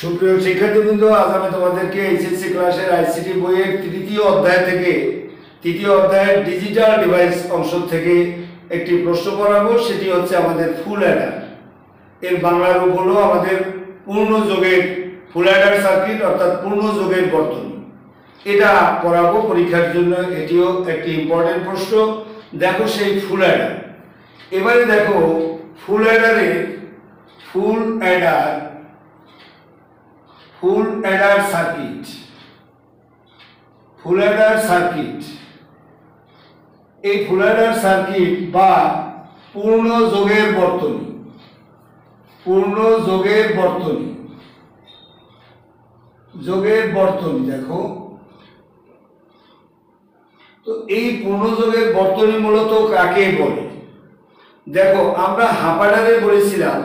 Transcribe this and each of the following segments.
সুপ্রিয় শিক্ষার্থীবৃন্দ, আজ আমি তোমাদেরকে এইচএসসি ক্লাসের আইসিটি বইয়ের তৃতীয় অধ্যায় থেকে তৃতীয় অধ্যায়ের ডিজিটাল ডিভাইস অংশ থেকে একটি প্রশ্ন পড়াবো। সেটি হচ্ছে আমাদের ফুল অ্যাডার। এর বাংলা রূপ হলো আমাদের পূর্ণ যোগের ফুল অ্যাডার সার্কিট, অর্থাৎ পূর্ণ যোগের বর্তনী। এটা পড়াবো পরীক্ষার জন্য, এটিও একটি ইম্পর্টেন্ট প্রশ্ন। দেখো সেই ফুল অ্যাডার। এবারে দেখো ফুল অ্যাডার সার্কিট, ফুল অ্যাডার সার্কিট, এই ফুল অ্যাডার সার্কিট বা পূর্ণ যোগের বর্তনী, পূর্ণ যোগের বর্তনী, যোগের বর্তনী। দেখো তো এই পূর্ণ যোগের বর্তনী মূলত কাকে বলে? দেখো আমরা হাফাডারে বলেছিলাম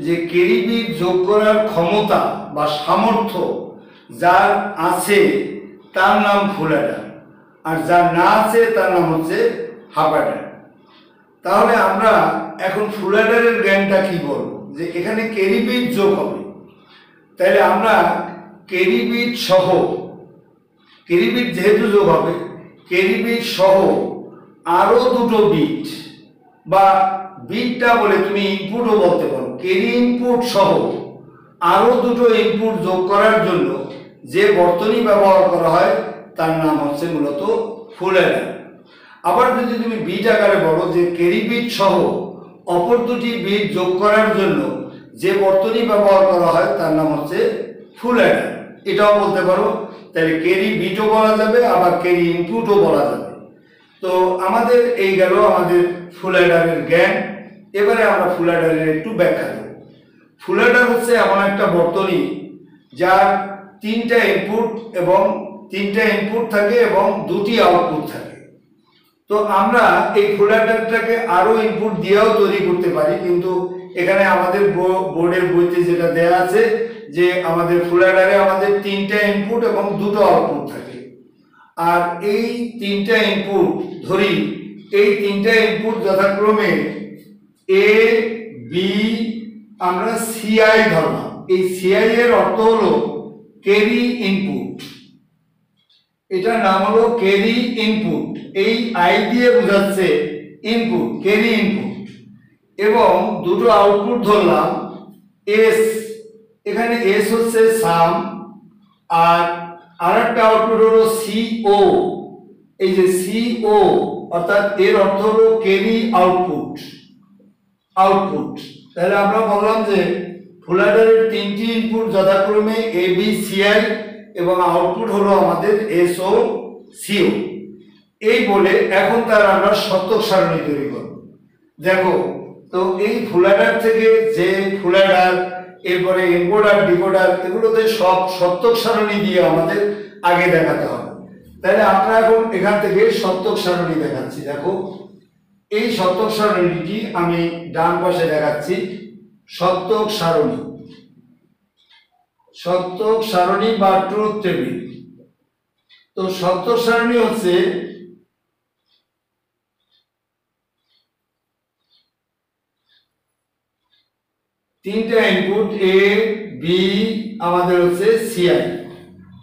যে কেরিবিট যোগ করার ক্ষমতা বা সামর্থ্য যার আছে তার নাম ফুল অ্যাডার, আর যার না আছে তার নাম হচ্ছে হাফ অ্যাডার। তাহলে আমরা এখন ফুল অ্যাডারের জ্ঞানটা কি বলবো? যে এখানে কেরিবিট যোগ হবে, তাহলে আমরা কেরিবিট সহ, কেরিবিট যেহেতু যোগ হবে, কেরিবিট সহ আরো দুটো বিট, বা বিটটা বলে তুমি ইনপুটও বলতে পারো, কেরি ইনপুট সহ আরো দুটো ইনপুট যোগ করার জন্য যে বর্তনী ব্যবহার করা হয় তার নাম হচ্ছে মূলত ফুল অ্যাডার। আবার যদি তুমি বিট আকারে বলো যে কেরি বিট সহ অপর দুটি বিট যোগ করার জন্য যে বর্তনী ব্যবহার করা হয় তার নাম হচ্ছে ফুল অ্যাডার, এটাও বলতে পারো। তাহলে কেরি বিটও বলা যাবে, আবার কেরি ইনপুটও বলা যাবে। তো আমাদের এই গেল আমাদের ফুল অ্যাডারের জ্ঞান। এবারে আমরা ফুল অ্যাডারের একটু ব্যাখ্যা দেব। ফুল অ্যাডার হচ্ছে এমন একটা বর্তনী যার তিনটা ইনপুট থাকে এবং দুটি আউটপুট থাকে। তো আমরা এই ফুল অ্যাডারটাকে আরো ইনপুট দিয়েও তৈরি করতে পারি, কিন্তু এখানে আমাদের বোর্ডের বইতে যেটা দেয়া আছে যে আমাদের ফুল অ্যাডারে আমাদের তিনটা ইনপুট এবং দুটো আউটপুট থাকে। আর এই তিনটা ইনপুট ধরি, এই তিনটা ইনপুট যথাক্রমে এ বি, আমরা সিআই ধরলাম। এই সিআই এর অর্থ হলো কেরি ইনপুট, এটার নাম হলো কেরি ইনপুট। এই আই দিয়ে বোঝাচ্ছে ইনপুট, কেরি ইনপুট। এবং দুটো আউটপুট ধরলাম এস, এখানে এস হচ্ছে সাম, আর আরেকটা আউটপুট হলো সিও। এই যে সিও অর্থাৎ এর অর্থ হলো কেরি আউটপুট, আউটপুট। তাহলে আমরা বললাম যে ফুল অ্যাডারের তিনটি ইনপুট যথাক্রমে এ বি সিআই এবং আউটপুট হলো আমাদের এস ও সিও। এই বলে এখন তার আমরা সত্যক সারণী তৈরি করব। দেখো তো এই ফুল অ্যাডার থেকে যে ফুল অ্যাডার, এরপরে এনকোডার, ডিকোডার, এগুলোতে সব সত্যক সারণী দিয়ে আমাদের আগে দেখাতে হবে। তাহলে আমরা এখন এখান থেকে সত্যক সারণী দেখাচ্ছি। দেখো এই সত্যক সারণীটি আমি ডান পাশে দেখাচ্ছি। সত্যক সারণী, সত্যক সারণী বা ট্রুথ টেবিল। তো সত্যক সারণী হচ্ছে তিনটা ইনপুট এ বি, আমাদের হচ্ছে সিআই,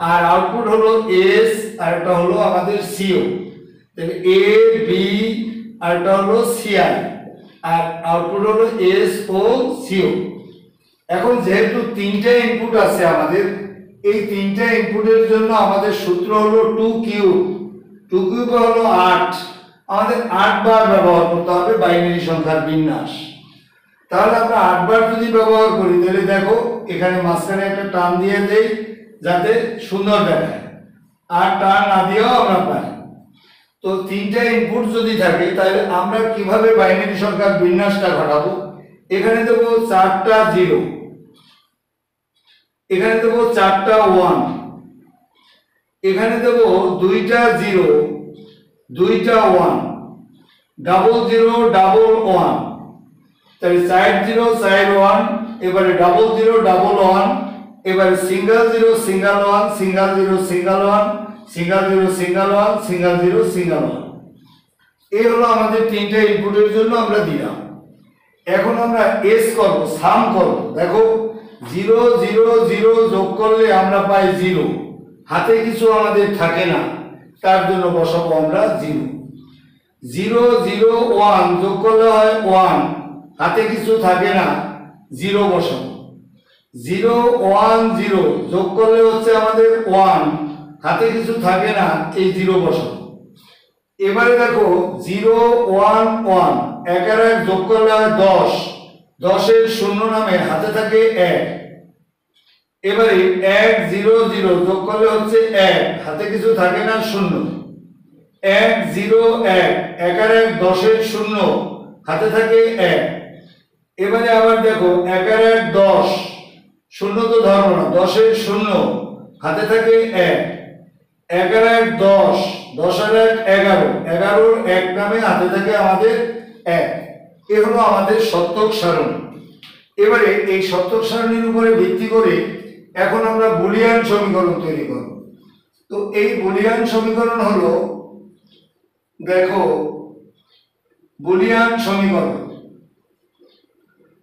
আর আউটপুট হলো এস, আর এটা হলো আমাদের সিও। তাহলে এ বি আর এটা হলো সিআই, আর আউটপুট হলো এস ও সিও। এখন যেহেতু তিনটা ইনপুট আছে আমাদের, এই তিনটা ইনপুটের জন্য আমাদের সূত্র হলো 2 কিউব হলো 8। আমাদের 8 বার ব্যবহার করতে হবে বাইনারি সংখ্যার বিন্যাস। তাহলে আমরা 8 বার যদি ব্যবহার করি, তাহলে দেখো এখানে মাঝখানে একটা টান দিয়ে দেই যাতে সুন্দর দেখায়, আর টান না দিয়েও আমরা পাই। তো তিনটা ইনপুট যদি থাকে তাহলে আমরা কিভাবে বাইনারি সংখ্যার বিন্যাসটা ঘটাবো? এখানে দেবো 4টা 0, এখানে দেবো 4টা 1, এখানে দেবো 2টা 0, 2টা 1, ডাবল 0 ডাবল 1। তাহলে সাইড 0 সাইড 1, এবারে ডাবল 0 ডাবল 1, এবারে single 0 single 1, single 0 single 1, single 0 single 1, single 0 single 1। এই হলো আমাদের তিনটা ইনপুটের জন্য আমরা দিলাম। এখন আমরা এস করব, সাম করব। দেখো জিরো জিরো জিরো যোগ করলে আমরা পাই জিরো, হাতে কিছু আমাদের থাকে না, তার জন্য বসাবো আমরা জিরো। জিরো জিরো ওয়ান যোগ করলে হয় ওয়ান, হাতে কিছু থাকে না, জিরো বসাবো। জিরো ওয়ান জিরো যোগ করলে হচ্ছে আমাদের ওয়ান, হাতে কিছু থাকে না, এই জিরো বসাবো। এবারে দেখো জিরো ওয়ান ওয়ান, একের এক যোগ করলে হয় দশ, দশের শূন্য নামে হাতে থাকে এক। এবারে এক জিরো জিরো যোগ করলে হচ্ছে এক, হাতে কিছু থাকে না, শূন্য। এক জিরো এক, একের এক দশের শূন্য, হাতে থাকে এক। এবারে আবার দেখো একের এক দশ, শূন্য তো ধরবো না, দশের শূন্য, হাতে থাকে এক। একের এক দশ, দশের এক এগারো, এগারোর এক নামে হাতে থাকে আমাদের এক। এ হলো আমাদের সত্যক সারণী। এবারে এই সত্যক সারণীর উপরে ভিত্তি করে এখন আমরা বুলিয়ান সমীকরণ তৈরি করব। তো এই বুলিয়ান সমীকরণ হলো, দেখো বুলিয়ান সমীকরণ,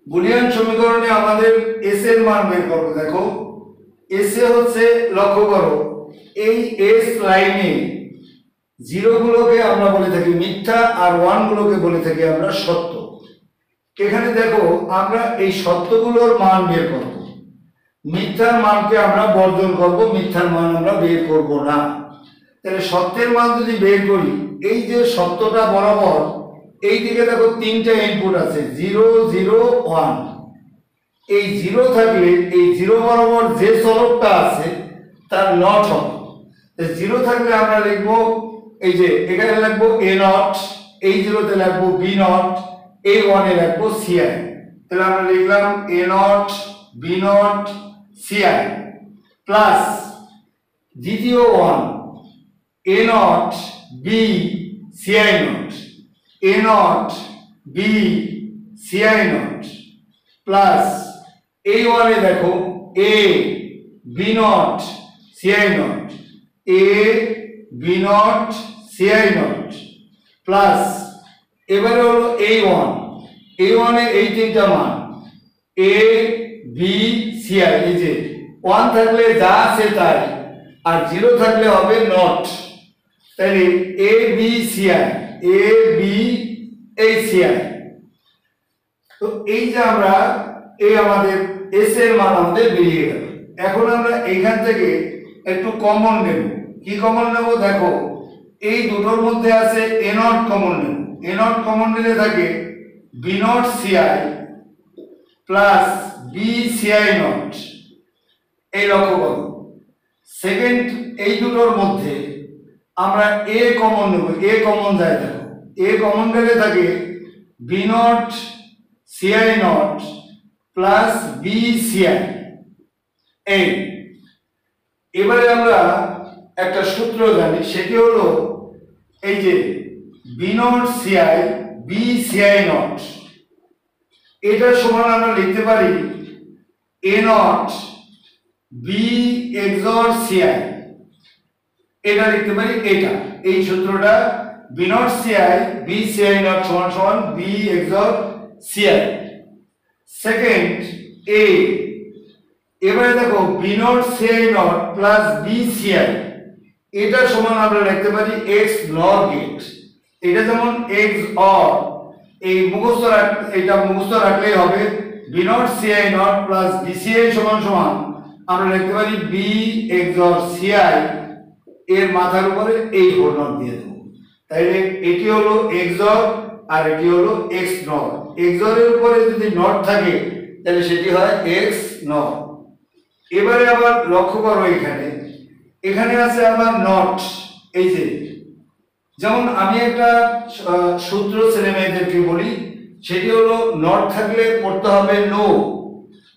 বুলিয়ান সমীকরণে আমাদের এস এর মান বের করব। দেখো এস এ হচ্ছে, লক্ষ্য করো এই এস লাইনে জিরো গুলোকে আমরা বলে থাকি মিথ্যা, আর ওয়ান গুলোকে বলে থাকি আমরা সত্য। এখানে দেখো আমরা এই সত্যগুলোর মান বের করব, মিথ্যার মানকে আমরা বর্জন করব, মিথ্যার মান আমরা বের করব না। তাহলে সত্যের মান যদি বের করি, এই যে সত্যটা বরাবর এই দিকে দেখো তিনটা ইনপুট আছে, জিরো জিরো ওয়ান। এই জিরো থাকলে এই জিরো বরাবর যে চলকটা আছে তার নট হবে। জিরো থাকলে আমরা লিখবো, এই যে এখানে লিখবো এ নট, এই জিরোতে লিখবো বি নট, এই ওয়ানে লিখবো সি আই। তাহলে আমরা লিখলাম A not B not C I plus দ্বিতীয় one A not B C I not, A not B C I not plus এই ওয়ানে দেখো A B not C I not, A B not C I not plus এবারে হলো এই one, এই ওয়ানে এই তিনটা মান এ বি সি আই। এই যে ওয়ান থাকলে যা আছে তাই, আর জিরো থাকলে হবে নট। তাহলে A B C I, A B এই সি আই। তো এই যে আমরা এই আমাদের এস এর মান আমাদের বেরিয়ে গেল। এখন আমরা এইখান থেকে একটু কমন নেব। কি কমন নেব? দেখো এই দুটোর মধ্যে আছে এ নট কমন নেব। এ নট কমন নিলে থাকে B not C I plus B C I not. এই লক্ষ্য করো সেকেন্ড, এই দুটোর মধ্যে আমরা এ কমন নেব। এ কমন যায়, দেখো এ কমন গেলে থাকে B not C I not plus B C I. এই এবারে আমরা একটা সূত্র জানি, সেটি হলো এই যে B not C I B C I not, এটা সমান আমরা লিখতে পারি A not B XOR C I. এটা লিখতে পারি এটা, এই সূত্রটা B not C I B C I not সমান সমান B XOR C I. Second A, এবারে দেখো B not C I not plus B C I, এটা সমান আমরা লিখতে পারি এক্স লগ এক্স। এটা যেমন এক্স অর, এই মুখস্থ এটা মুখস্থ রাখলেই হবে B not C I not plus B C I সমান সমান আমরা লিখতে পারি বি এক্সর সি আই, এর মাথার উপরে এই হোল নট দিয়ে দেবো। তাইলে এটি হলো এক্সর আর এটি হলো এক্স নট। এক্সরের উপরে যদি নট থাকে তাহলে সেটি হয় এক্স নট। এবারে আবার লক্ষ্য করো এখানে, এখানে আছে আবার নট। এই যে যেমন আমি একটা সূত্র ছেলে মেয়েদেরকে বলি, সেটি হলো নট থাকলে পড়তে হবে নো,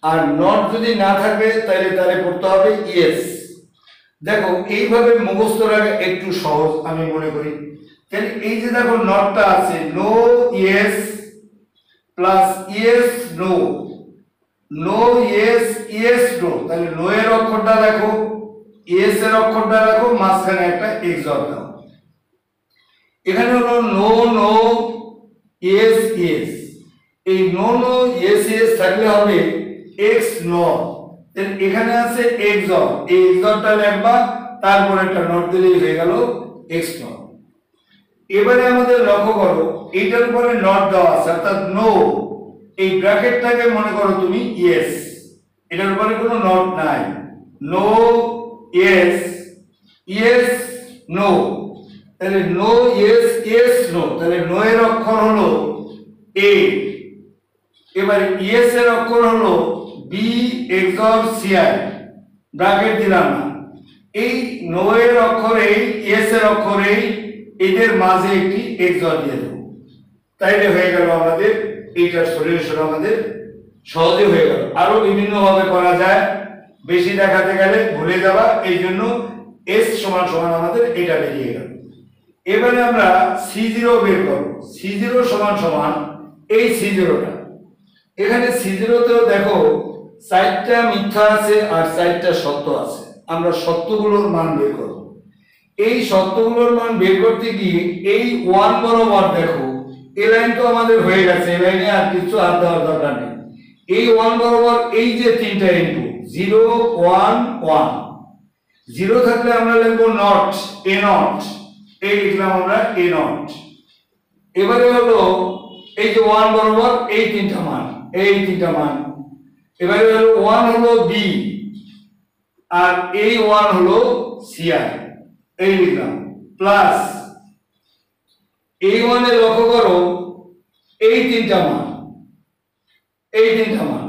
আর নট যদি না থাকে তাহলে পড়তে হবে ইয়েস। দেখো এইভাবে মুখস্থ রাখা একটু সহজ আমি মনে করি। তাহলে এই যে দেখো নটটা আছে no yes plus yes no, no yes yes no. তাহলে নো এর অক্ষরটা দেখো, ইয়েস এর অক্ষরটা দেখো, মাঝখানে একটা এক্সর দাও। এখানে হলো নো নো ইয়েস ইয়েস। এই নো নো ইয়েস ইয়েস থাকলে হবে এক্স নট, এখানে আছে এক্স অর, এই এক্স অরটা লিখবা, তারপর একটা নট দিলেই হয়ে গেল এক্স নট। এবারে আমাদের লক্ষ্য করো এইটার উপরে নট দেওয়া আছে অর্থাৎ নো, এই ব্র্যাকেটটাকে মনে করো তুমি ইয়েস, এটার উপরে কোনো নট নাই, নো ইয়েস, ইয়েস নো, তাহলে নো ইয়েস ইয়েস নো, তাহলে নো এর অক্ষর হলো এ, এবারে ইয়েস এর অক্ষর হলো বি এক্সর সিআই, ব্র্যাকেট দিলাম না, এই নো এর অক্ষর এই, ইয়েস এর অক্ষর এই, এদের মাঝে একটি এক্সর দিয়ে দেব, তাইলে হয়ে গেল আমাদের এইটার সলিউশন, আমাদের সহজে হয়ে গেল। আরো বিভিন্ন ভাবে করা যায়, বেশি দেখাতে গেলে ভুলে যাওয়া, এই জন্য এস সমান সমান আমাদের এটা বেরিয়ে গেল। এবারে আমরা C0 বের করব, C0 সমান সমান এই C0টা, এখানে C0 তেও দেখো 4টা মিথ্যা আছে আর 4টা সত্য আছে, আমরা সত্যগুলোর মান বের করব। এই সত্যগুলোর মান বের করতে গিয়ে এই 1 বরাবর দেখো এই লাইন তো আমাদের হয়ে গেছে, এই লাইনে আর কিছু আর দেওয়ার দরকার নেই, এই 1 বরাবর এই যে তিনটা ইনপুট 0 1 1, 0 থাকলে আমরা লিখবো নট, এ নট, এই লিখলাম আমরা এ নট। এবারে হলো এই যে 1 বরাবর এই তিনটা মান, এই তিনটা মান, এবারে হলো 1 হলো বি আর এই 1 হলো সিআই, এই লিখলাম প্লাস এই 1 এ লক্ষ্য করো এই তিনটা মান, এই তিনটা মান,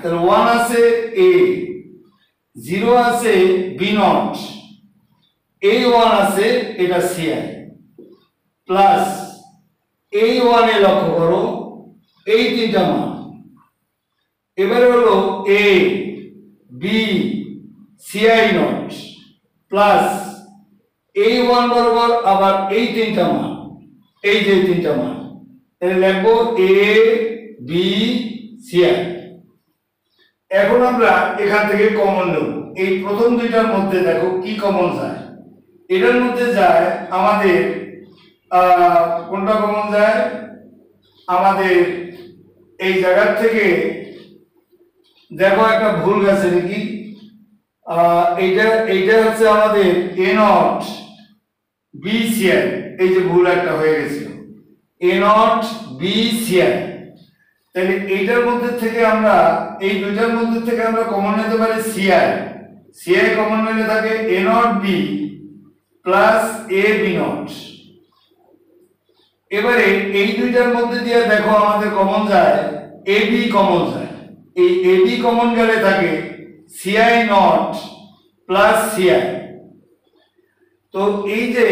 তাহলে 1 আছে এ, 0 আছে বি নট, এই 1 আছে এটা সিআই, প্লাস এই 1 এ লক্ষ্য করো এই তিনটা মান, এবারে হলো A B CI not, plus এই 1 বরাবর আবার এই তিনটা মান, এই যে তিনটা মান, তাহলে লিখবো এ বি সিআই। এখন আমরা এখান থেকে কমন নেব, এই প্রথম দুইটার মধ্যে দেখো কি কমন যায়, এটার মধ্যে যায় আমাদের কোনটা কমন যায়, আমাদের এই জায়গা থেকে দেখো একটা ভুল গেছে নাকি, এইটা এইটা হচ্ছে আমাদের এ নট বি সিআই, এই যে ভুল একটা হয়ে গেছিল, এ নট বি সিআই, তাহলে এইটার মধ্যে থেকে আমরা এই দুইটার মধ্যে থেকে আমরা কমন নিতে পারি সিআই, সিআই কমন নিলে থাকে A not B plus A B not. এবারে এই দুইটার মধ্যে দিয়ে দেখো আমাদের কমন যায় এ বি কমন যায়, এই এ বি কমন গেলে থাকে সিআই নট প্লাস সিআই, তো এই যে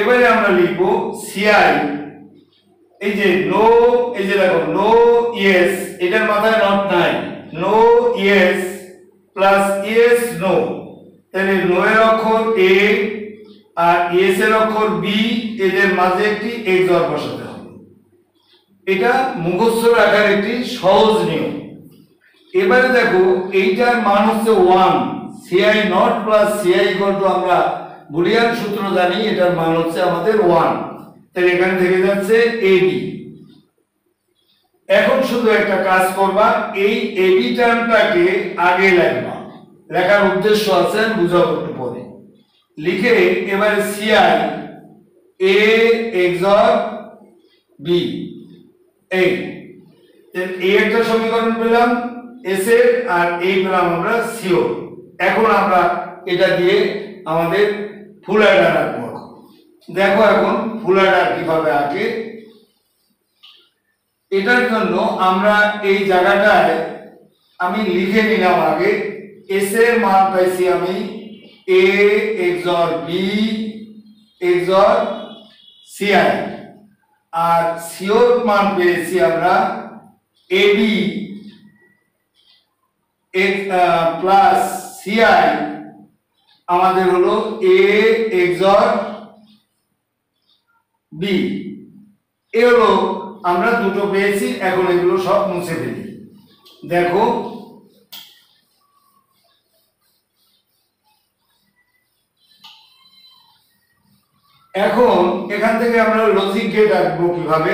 এবারে আমরা লিখবো সিআই, এই যে নো, এই যে দেখো নো ইয়েস, এটার মাথায় নট নাই, no yes plus yes no, তাহলে নো এর অক্ষর এ আর ইয়েস এর অক্ষর বি, এদের মাঝে একটি এক্সর বসাতে হবে, এটা মুখস্থ রাখার একটি সহজ নিয়ম। এবারে দেখো এইটার মান হচ্ছে 1, CI not plus CI equal to, আমরা বুলিয়ান সূত্র জানি, এটার মান হচ্ছে আমাদের 1, তাহলে এখানে থেকে যাচ্ছে এবি। এখন শুধু একটা কাজ করবা, এই এবি টার্মটাকে আগে লিখবা, লেখার উদ্দেশ্য আছে বুঝাবো একটু পরে, লিখে এবারে সিআই এ এক্সর বি, এই একটা সমীকরণ পেলাম এস এর, আর এই পেলাম আমরা সিও। এখন আমরা এটা দিয়ে আমাদের ফুল অ্যাডার আঁকবো, দেখো এখন ফুল অ্যাডার কিভাবে আঁকে। এটার জন্য আমরা এই জায়গাটায় আমি লিখে নিলাম আগে, এস এর মান পাইছি আমি এ এক্সর বি এক্সর সিআই, আর সিওর মান পেয়েছি আমরা এবি প্লাস সিআই, আমাদের হলো এ এক্সর বি, এ হলো আমরা দুটো পেয়েছি। এখন এগুলো সব মুছে ফেলি, দেখো এখন এখান থেকে আমরা লজিক গেট আঁকবো কিভাবে,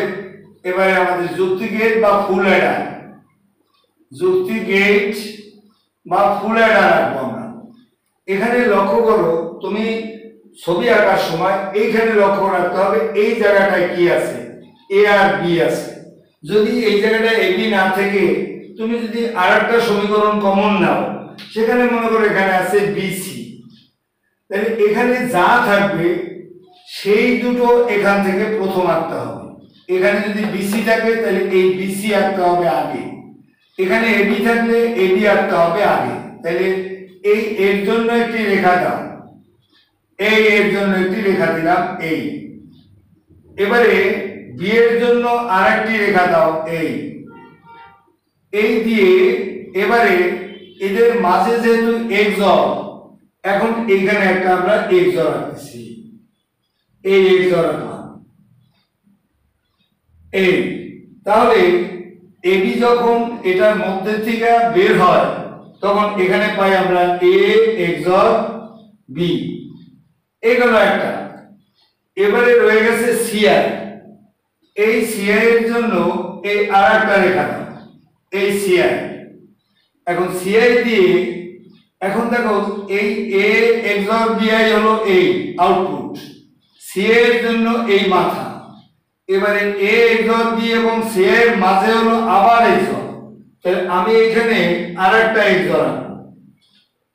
এবারে আমাদের যুক্তি গেট বা ফুল অ্যাডার, যুক্তি গেট বা ফুল অ্যাডার রাখবো আমরা। এখানে লক্ষ্য করো, তুমি ছবি আঁকার সময় এইখানে লক্ষ্য রাখতে হবে এই জায়গাটায় কি আছে, এ আর বি আছে। যদি এই জায়গাটায় এ বি না থেকে তুমি যদি আরেকটা সমীকরণ কমন নাও, সেখানে মনে করো এখানে আছে বিসি, তাহলে এখানে যা থাকবে সেই দুটো এখান থেকে প্রথম আঁকতে হবে। এখানে যদি বিসি থাকে তাহলে এই বিসি আঁকতে হবে আগে, এখানে এবি থাকলে এবি আঁকতে হবে আগে। তাহলে এই এর জন্য একটি রেখা দাও, এই এর জন্য একটি রেখা দিলাম এই। এবারে বি এর জন্য আরেকটি রেখা দাও এই দিয়ে এবারে এদের মাঝে যেহেতু এক্সর, এখন এখানে একটা আমরা এক্সর রাখতেছি, এই এক্সর রাখলাম এই। তাহলে এবি যখন এটার মধ্যে থেকে বের হয় তখন এখানে পাই আমরা এ এক্সর বি, এগুলো একটা। এবারে রয়ে গেছে সিআই, এই সিআই এর জন্য এই আরেকটা রেখা দাও, এই সিআই। এখন সিআই দিয়ে এখন দেখো এই এ এক্সর বিআই হলো এই আউটপুট, সিআই এর জন্য এই মাথা। এবারে এ এক্সর বি এবং সিআই এর মাঝে হলো আবার এক্সর, তাহলে আমি এখানে আরেকটা এক্সর আনবো,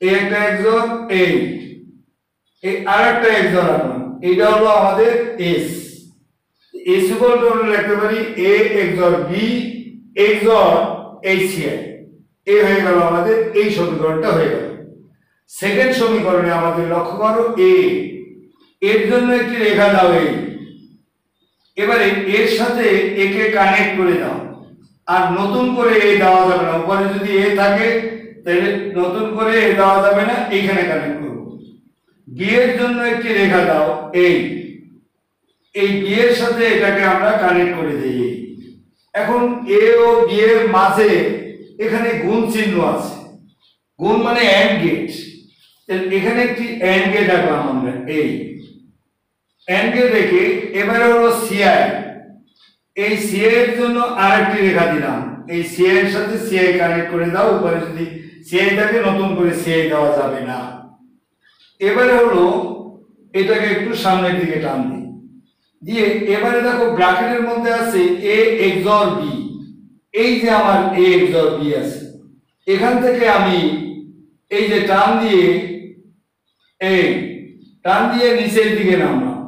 এই একটা এক্সর এই আরেকটা এক্সর আনলাম, এটা হলো আমাদের এস। এস ইকুয়াল টু আমরা লিখতে পারি এ এক্সর বি এক্সর এই সিআই। এই হয়ে গেল আমাদের এই সমীকরণটা হয়ে গেল। সেকেন্ড সমীকরণে আমাদের লক্ষ্য করো এ এর জন্য একটি রেখা দাও এই। এবারে এর সাথে একে কানেক্ট করে দাও, আর নতুন করে এ দেওয়া যাবে না, উপরে যদি এ থাকে তাহলে নতুন করে এ দেওয়া যাবে না, এইখানে কানেক্ট করব। বি এর জন্য একটি রেখা দাও এই বি এর সাথে এটাকে আমরা কানেক্ট করে দিই। এখন এ ও বি এর মাঝে এখানে গুণ চিহ্ন আছে, গুণ মানে এন্ড গেট, এখানে একটি এন্ড গেট রাখলাম আমরা এই এন্ড গেট রেখে এবারে হলো সিআই, এই সিআই এর জন্য আরেকটি রেখা দিলাম, এই সিআই এর সাথে সিআই কানেক্ট করে দাও, উপরে যদি সিআই থাকে নতুন করে সিআই দেওয়া যাবে না। এবারে হলো এটাকে একটু সামনের দিকে টান দিই, দিয়ে এবারে দেখো ব্র্যাকেটের মধ্যে আছে এ এক্সর বি, এই যে আমার এ এক্সর বি আছে, এখান থেকে আমি এই যে টান দিয়ে নিচের দিকে নামলাম,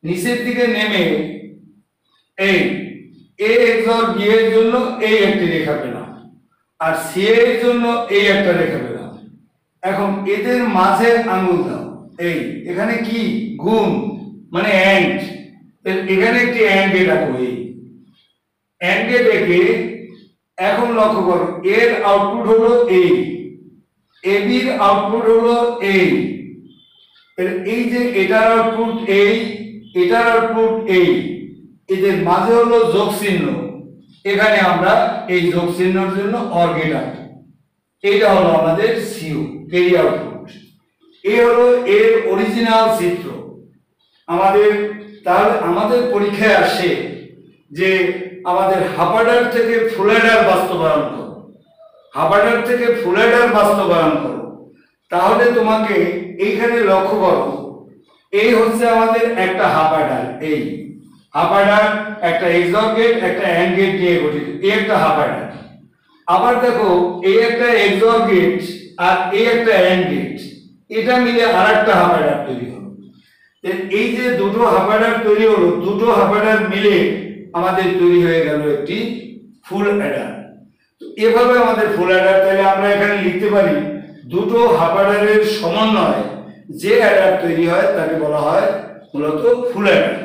নিচের দিকে নেমে এই এ এক্সর বি এর জন্য এই একটি রেখা পেলাম, আর সি এর জন্য এই একটা রেখা পেলাম। এখন এদের মাঝে আঙুল দাও, এই এখানে কি গুণ মানে এন্ড, এখানে একটি এন্ড গেট রাখো, এই এন্ড গেট রেখে এখন লক্ষ্য করো এর আউটপুট হলো এই, এ বির আউটপুট হলো এই যে এটার আউটপুট এই, এটার আউটপুট এই, এদের মাঝে হলো যোগ চিহ্ন, এখানে আমরা এই যোগ চিহ্নের জন্য অর গেট আঁকবো। এটা হলো আমাদের সিউ ক্যারি আউটপুট। এই হলো এর অরিজিনাল চিত্র আমাদের। তাহলে আমাদের পরীক্ষায় আসে যে আমাদের হাফ অ্যাডার থেকে ফুল অ্যাডার বাস্তবায়ন করো, হাফ অ্যাডার থেকে ফুল অ্যাডার বাস্তবায়ন করো। তাহলে তোমাকে এইখানে লক্ষ্য করো, এই হচ্ছে আমাদের একটা হাফ অ্যাডার, এই হাফ অ্যাডার একটা এক্সর গেট একটা এন্ড গেট নিয়ে গঠিত, এই একটা হাফ অ্যাডার। আবার দেখো এই একটা এক্সর গেট আর এই একটা এন্ড গেট, এটা মিলে আরেকটা হাফ অ্যাডার তৈরি হলো। এই যে দুটো হাফ অ্যাডার তৈরি হলো, দুটো হাফ অ্যাডার মিলে আমাদের তৈরি হয়ে গেল একটি ফুল অ্যাডার। তো এভাবে আমাদের ফুল অ্যাডার, তাহলে আমরা এখানে লিখতে পারি দুটো হাফ অ্যাডারের সমন্বয়ে যে অ্যাডার তৈরি হয় তাকে বলা হয় মূলত ফুল অ্যাডার।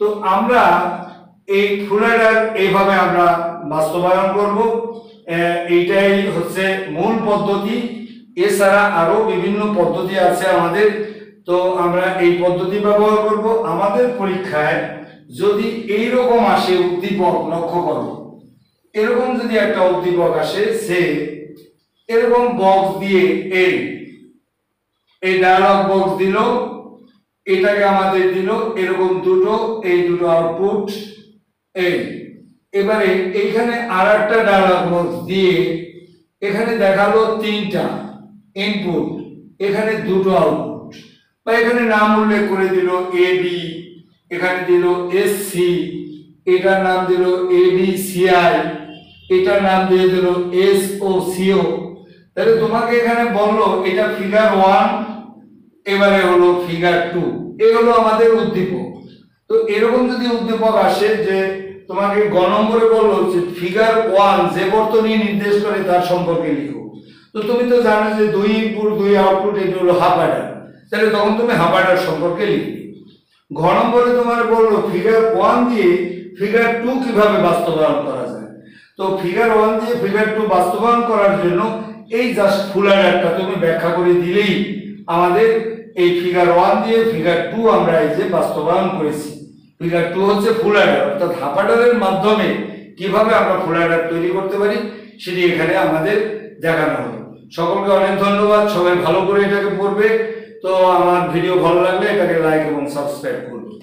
তো আমরা এই ফুল অ্যাডার এইভাবে আমরা বাস্তবায়ন করব, এইটাই হচ্ছে মূল পদ্ধতি। এছাড়া আরো বিভিন্ন পদ্ধতি আছে আমাদের, তো আমরা এই পদ্ধতি ব্যবহার করব। আমাদের পরীক্ষায় যদি এই রকম আসে উদ্দীপক, লক্ষ্য করো এরকম যদি একটা উদ্দীপক আসে, সে এরকম বক্স দিয়ে এই ডায়ালগ বক্স দিল, এটাকে আমাদের দিল এরকম দুটো, এই দুটো আউটপুট, এবারে এইখানে আর একটা ডায়ালগ বক্স দিয়ে এখানে দেখালো 3টা ইনপুট, এখানে 2টো আউটপুট, বা এখানে নাম উল্লেখ করে দিল এডি, এখানে দিল এসসি, এটার নাম দিল এডিসিআই, এটার নাম দিয়ে দিল এসওসিও। তাহলে তোমাকে এখানে বললো এটা ফিগার 1, এবারে হলো ফিগার 2, এই হলো আমাদের উদ্দীপক। তো এরকম যদি উদ্দীপক আসে যে তোমাকে গ নম্বরে বললো যে ফিগার 1 যে বর্তনী নির্দেশ করে তার সম্পর্কে লিখো, তো তুমি তো জানো যে 2 ইনপুট 2 আউটপুট, এটা হলো হাফ অ্যাডার, তাহলে তখন তুমি হাফ অ্যাডার সম্পর্কে লিখবে। ঘ নম্বরে তোমার বললো ফিগার 1 দিয়ে ফিগার 2 কিভাবে বাস্তবায়ন করা যায়। তো ফিগার 1 দিয়ে ফিগার 2 বাস্তবায়ন করার জন্য এই জাস্ট ফুল অ্যাডারটা তুমি ব্যাখ্যা করে দিলেই আমাদের এই ফিগার 1 দিয়ে ফিগার 2 আমরা এই যে বাস্তবায়ন করেছি। ফিগার 2 হচ্ছে ফুল অ্যাডার, অর্থাৎ হাফ অ্যাডারের মাধ্যমে কিভাবে আমরা ফুল অ্যাডার তৈরি করতে পারি সেটি এখানে আমাদের দেখানো হলো। সকলকে অনেক ধন্যবাদ, সবাই ভালো করে এটাকে পড়বে। তো আমার ভিডিও ভালো লাগলে এটাকে লাইক এবং সাবস্ক্রাইব করবে।